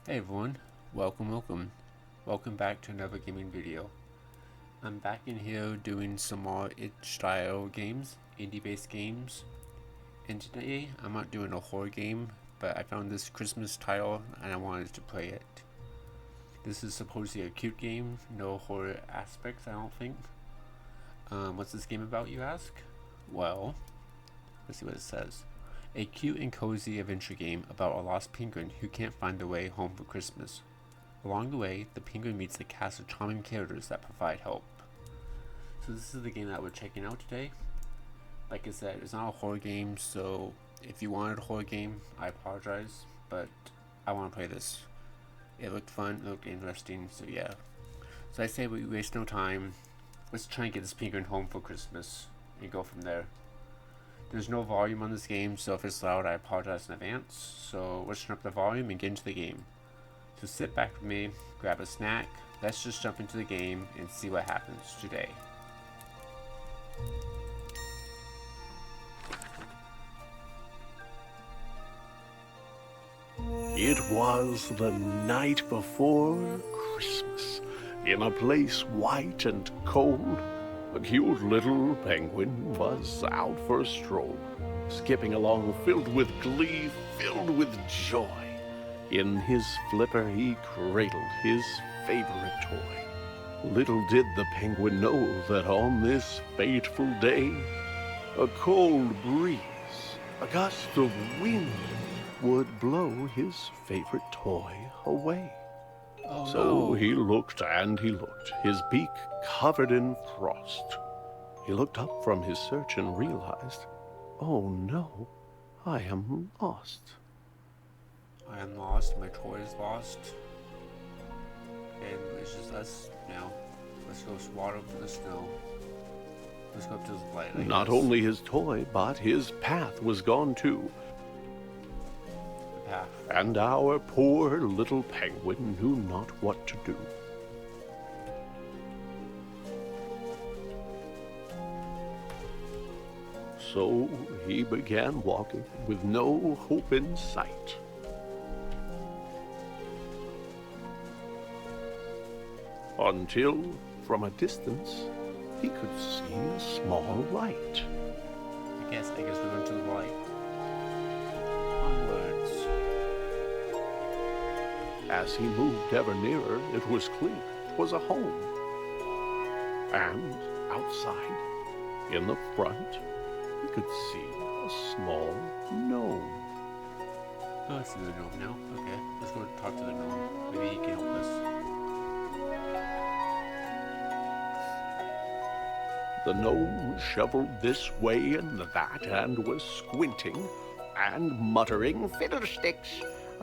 Hey everyone, welcome back to another gaming video. I'm back in here doing some more itch-style games, indie-based games, and today I'm not doing a horror game, but I found this Christmas title and I wanted to play it. This is supposedly a cute game, no horror aspects I don't think. What's this game about, you ask? Well, let's see what it says. A cute and cozy adventure game about a lost penguin who can't find their way home for Christmas. Along the way, the penguin meets a cast of charming characters that provide help. So this is the game that we're checking out today. Like I said, it's not a horror game, so if you wanted a horror game, I apologize, but I want to play this. It looked fun, it looked interesting, so yeah. So I say we waste no time. Let's try and get this penguin home for Christmas and go from there. There's no volume on this game, so if it's loud, I apologize in advance. So let's turn up the volume and get into the game. So sit back with me, grab a snack, let's just jump into the game and see what happens today. It was the night before Christmas. In a place white and cold, a cute little penguin was out for a stroll, skipping along filled with glee, filled with joy. In his flipper he cradled his favorite toy. Little did the penguin know that on this fateful day, a cold breeze, a gust of wind, would blow his favorite toy away. Oh So no! he looked and he looked, his beak covered in frost. He looked up from his search and realized, oh no, I am lost. I am lost, my toy is lost. And it's just us now. Let's go water up the snow. Let's go up to the light, I Not guess. only his toy, but his path was gone too. The path. And our poor little penguin knew not what to do. So he began walking with no hope in sight. Until, from a distance, he could see a small light. I guess we're going to the light. Onwards. As he moved ever nearer, it was clear 'twas a home. And outside, in the front, he could see a small gnome. Oh, I see the gnome now. Okay, let's go talk to the gnome. Maybe he can help us. The gnome shoveled this way and that and was squinting and muttering, Fiddlesticks,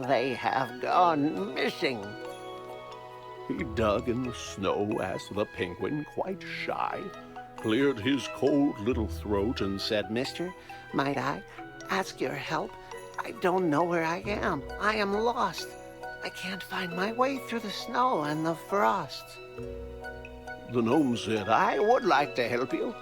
they have gone missing. He dug in the snow as the penguin, quite shy, cleared his cold little throat and said, Mister, might I ask your help? I don't know where I am. I am lost. I can't find my way through the snow and the frost. The gnome said, I would like to help you.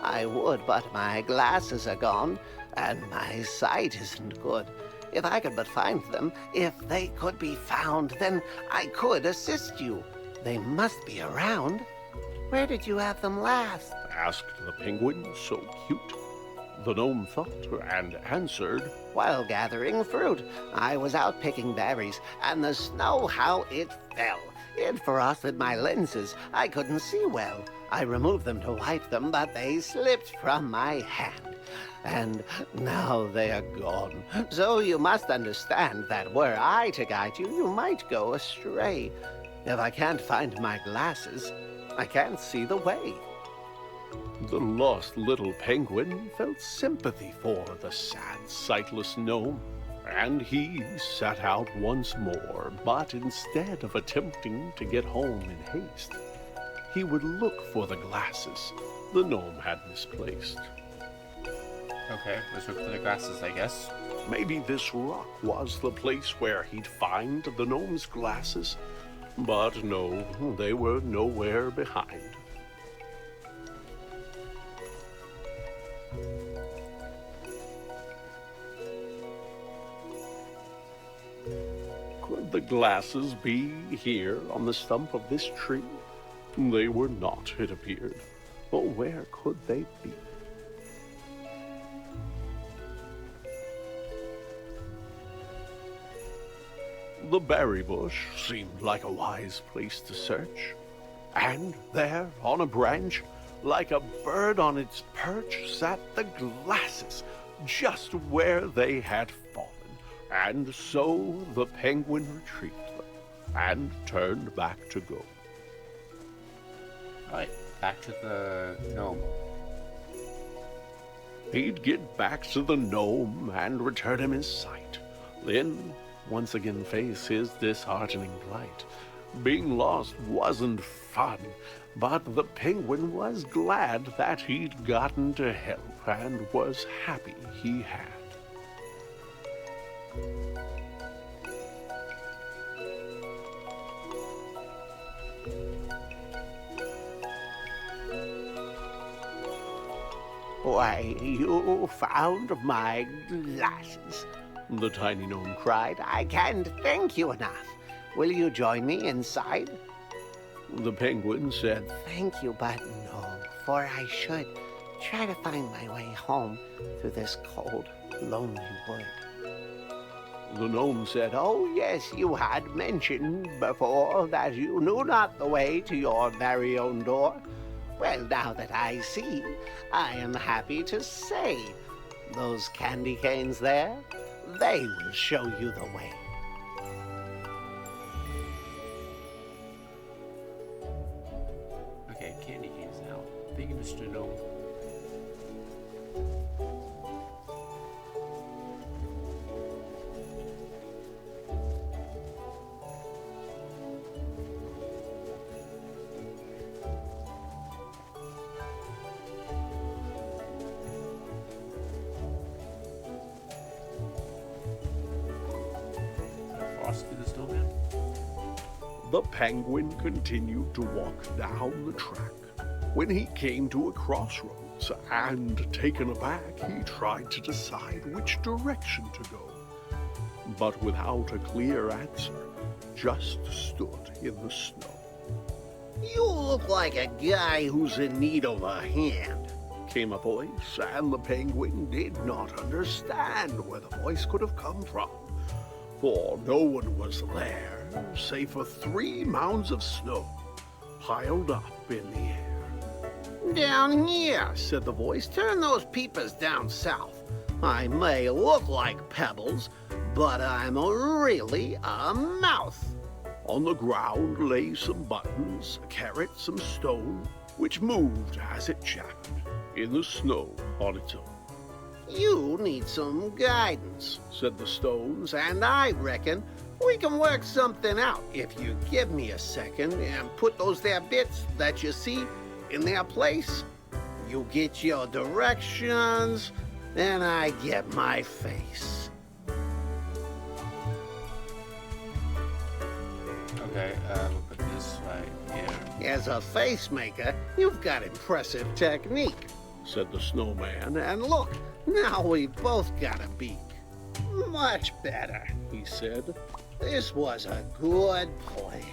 I would, but my glasses are gone, and my sight isn't good. If I could but find them, if they could be found, then I could assist you. They must be around. Where did you have them last? asked the penguin, so cute. The gnome thought and answered, While gathering fruit, I was out picking berries, and the snow, how it fell. It frosted my lenses. I couldn't see well. I removed them to wipe them, but they slipped from my hand. And now they are gone. So you must understand that were I to guide you, you might go astray. If I can't find my glasses, I can't see the way. The lost little penguin felt sympathy for the sad, sightless gnome, and he set out once more, but instead of attempting to get home in haste, he would look for the glasses the gnome had misplaced. Okay, let's look for the glasses, I guess. Maybe this rock was the place where he'd find the gnome's glasses, but no, they were nowhere behind. Could the glasses be here on the stump of this tree? They were not, it appeared. But where could they be? The berry bush seemed like a wise place to search. And there, on a branch, like a bird on its perch, sat the glasses, just where they had fallen. And so the penguin retrieved them, and turned back to go. Alright, back to the gnome. He'd get back to the gnome and return him his sight. Then once again face his disheartening plight. Being lost wasn't fun, but the penguin was glad that he'd gotten to help and was happy he had. Why, you found my glasses, The tiny gnome cried. I can't thank you enough. Will you join me inside? The penguin said, Thank you, but no, for I should try to find my way home through this cold, lonely wood. The gnome said, Oh, yes, you had mentioned before that you knew not the way to your very own door. Well, now that I see, I am happy to say, those candy canes there, they will show you the way. Okay, candy canes now. Thank you, Mr. Gnome. Frosty the Snowman? The penguin continued to walk down the track. When he came to a crossroads, and taken aback, he tried to decide which direction to go. But without a clear answer, just stood in the snow. You look like a guy who's in need of a hand. Came a voice, and the penguin did not understand where the voice could have come from, for no one was there save for 3 mounds of snow piled up in the air. Down here, said the voice. Turn those peepers down south. I may look like pebbles, but I'm really a mouth. On the ground lay some buttons, a carrot, some stone, which moved as it chattered in the snow on its own. You need some guidance, said the stones, and I reckon we can work something out if you give me a second and put those there bits that you see in their place. You get your directions, then I get my face. Okay, we'll put this right here. As a face maker, you've got impressive technique, said the snowman, and look, now we've both got a beak. Much better, he said. This was a good plan.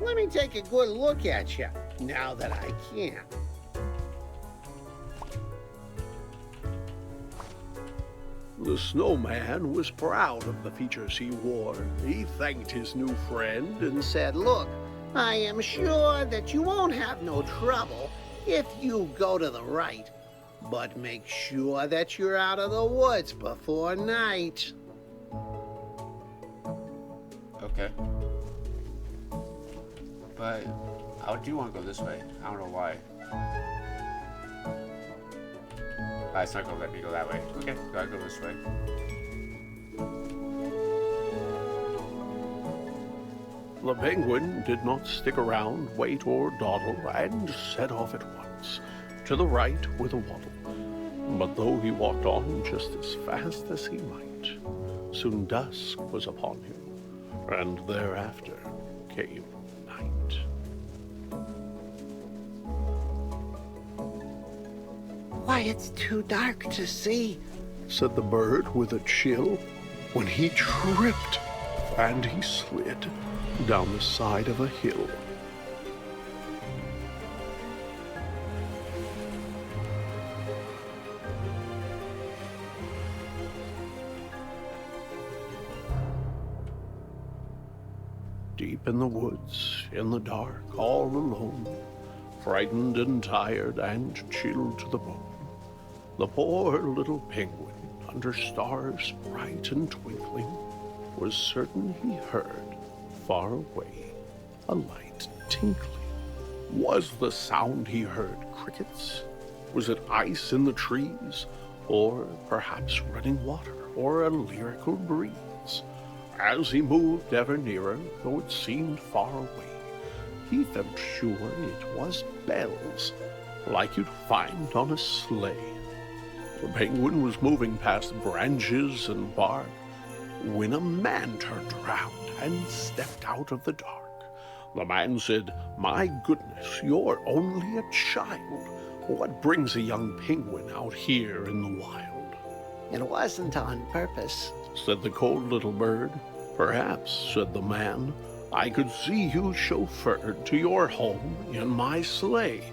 Let me take a good look at you, now that I can. The snowman was proud of the features he wore. He thanked his new friend and said, Look, I am sure that you won't have no trouble if you go to the right, but make sure that you're out of the woods before night. Okay. But I do want to go this way. I don't know why. It's not gonna let me go that way. Okay, gotta go this way. The penguin did not stick around, wait, or dawdle, and set off at once, to the right with a waddle. But though he walked on just as fast as he might, soon dusk was upon him, and thereafter came night. Why, it's too dark to see, said the bird with a chill, when he tripped, and he slid down the side of a hill. Deep in the woods, in the dark, all alone, frightened and tired and chilled to the bone, the poor little penguin, under stars bright and twinkling, was certain he heard, far away, a light tinkling. Was the sound he heard crickets? Was it ice in the trees? Or perhaps running water, or a lyrical breeze? As he moved ever nearer, though it seemed far away, he felt sure it was bells, like you'd find on a sleigh. The penguin was moving past branches and bark when a man turned around and stepped out of the dark. The man said, "My goodness, you're only a child. What brings a young penguin out here in the wild?" It wasn't on purpose, said the cold little bird. "Perhaps," said the man, "I could see you chauffeured to your home in my sleigh,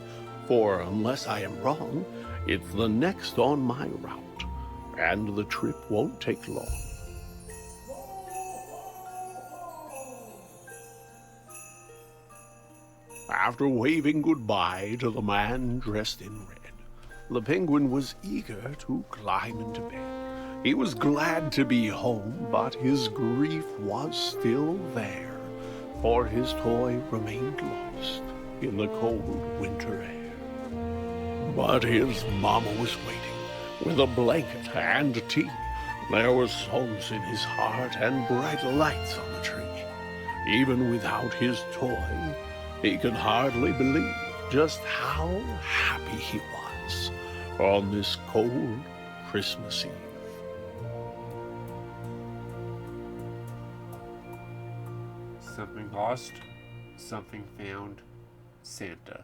for unless I am wrong, it's the next on my route, and the trip won't take long." After waving goodbye to the man dressed in red, the penguin was eager to climb into bed. He was glad to be home, but his grief was still there, for his toy remained lost in the cold winter air. But his mama was waiting with a blanket and tea. There were songs in his heart and bright lights on the tree. Even without his toy, he could hardly believe just how happy he was on this cold Christmas Eve. Something lost, something found, Santa.